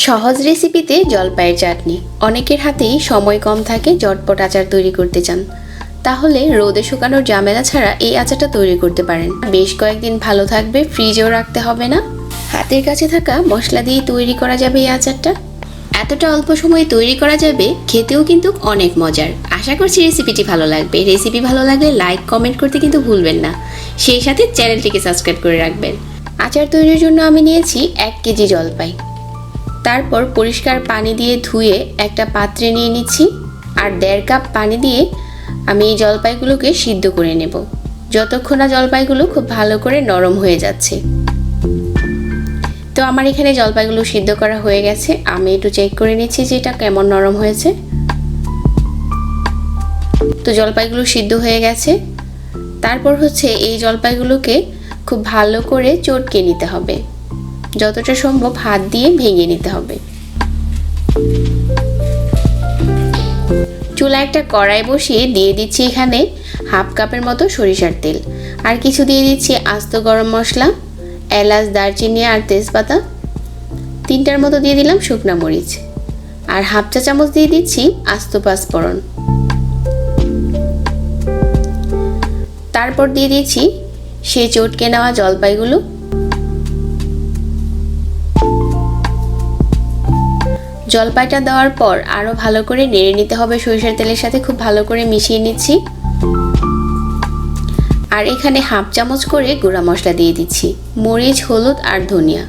সহজ রেসিপিতে জলপাইয়ের চাটনি। অনেকের হাতেই সময় কম থাকে, ঝটপট আচার তৈরি করতে চান, তাহলে রোদে শুকানোর ঝামেলা ছাড়া এই আচারটা তৈরি করতে পারেন। বেশ কয়েকদিন ভালো থাকবে, ফ্রিজেও রাখতে হবে না। হাতের কাছে থাকা মশলা দিয়ে তৈরি করা যাবে এই আচারটা। এতটা অল্প সময়ে তৈরি করা যাবে, খেতেও কিন্তু অনেক মজার। আশা করছি রেসিপিটি ভালো লাগবে। রেসিপি ভালো লাগলে লাইক কমেন্ট করতে কিন্তু ভুলবেন না, সেই সাথে চ্যানেলটিকে সাবস্ক্রাইব করে রাখবেন। আচার তৈরির জন্য আমি নিয়েছি 1 কেজি জলপাই। তারপর পরিষ্কার পানি দিয়ে ধুয়ে একটা পাত্রে নিয়ে নিচ্ছি, আর 1.5 কাপ পানি দিয়ে আমি এই জলপাইগুলোকে সিদ্ধ করে নেব, যতক্ষণ না জলপাইগুলো খুব ভালো করে নরম হয়ে যাচ্ছে। তো আমার এখানে জলপাইগুলো সিদ্ধ করা হয়ে গেছে। আমি একটু চেক করে নিচ্ছি যে এটা কেমন নরম হয়েছে। তো জলপাইগুলো সিদ্ধ হয়ে গেছে। তারপর এই জলপাইগুলোকে খুব ভালো করে চটকে নিতে হবে, যতটা সম্ভব হাত দিয়ে ভেঙে নিতে হবে। চুলায় একটা কড়াই বসিয়ে দিয়ে দিচ্ছি এখানে 1/2 কাপের মতো সরিষার তেল, আর কিছু দিয়ে দিচ্ছি আস্ত গরম মশলা, এলাচ, দারচিনি আর তেজপাতা। 3টার মতো দিয়ে দিলাম শুকনো মরিচ, আর 1/2 চা চামচ দিয়ে দিচ্ছি আস্ত পাঁচফোড়ন। তারপর দিয়ে দিচ্ছি সেই চটকে নেওয়া জলপাইগুলো। জলপাইটা দেওয়ার পর আরো ভালো করে নেড়ে নিতে হবে সরিষার তেলের সাথে, খুব ভালো করে মিশিয়ে নিচ্ছি। আর এখানে 1/2 চামচ করে গুঁড়া মশলা দিয়ে দিচ্ছি, মরিচ, হলুদ আর ধনিয়া।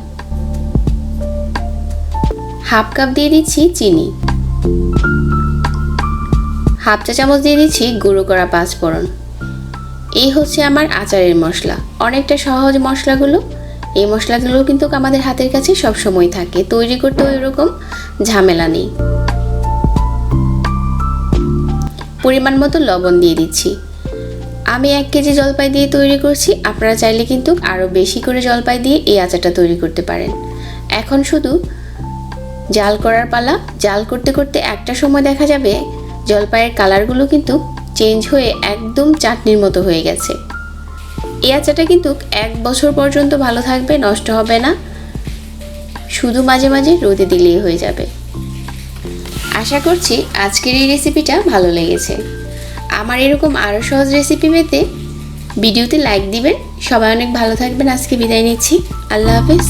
1/2 কাপ দিয়ে দিচ্ছি চিনি। 1/2 চা চামচ দিয়ে দিচ্ছি গুঁড়ো করা পাঁচফোড়ন। এই আমার আচারের মশলা। অনেকটা সহজ মশলাগুলো। এই মশলাগুলো কিন্তু আমাদের হাতের কাছে সব সময় থাকে, তৈরি করতে এরকম ঝামেলা নেই। পরিমাণ মতো লবণ দিয়ে দিচ্ছি। আমি 1 কেজি জলপাই দিয়ে তৈরি করছি, আপনারা চাইলে কিন্তু আরো বেশি করে জলপাই দিয়ে এই আচারটা তৈরি করতে পারেন। এখন শুধু জাল করার পালা। জাল করতে করতে একটা সময় দেখা যাবে জলপাইয়ের কালারগুলো কিন্তু চেঞ্জ হয়ে একদম চাটনির মতো হয়ে গেছে। এই আচারটা কিন্তু 1 বছর পর্যন্ত ভালো থাকবে, নষ্ট হবে না। শুধু মাঝে মাঝে রোদে দিলেই হয়ে যাবে। আশা করছি আজকের এই রেসিপিটা ভালো লেগেছে। আমার এরকম আরও সহজ রেসিপি পেতে ভিডিওতে লাইক দিবেন। সবাই অনেক ভালো থাকবেন। আজকে বিদায় নিচ্ছি। আল্লাহ হাফেজ।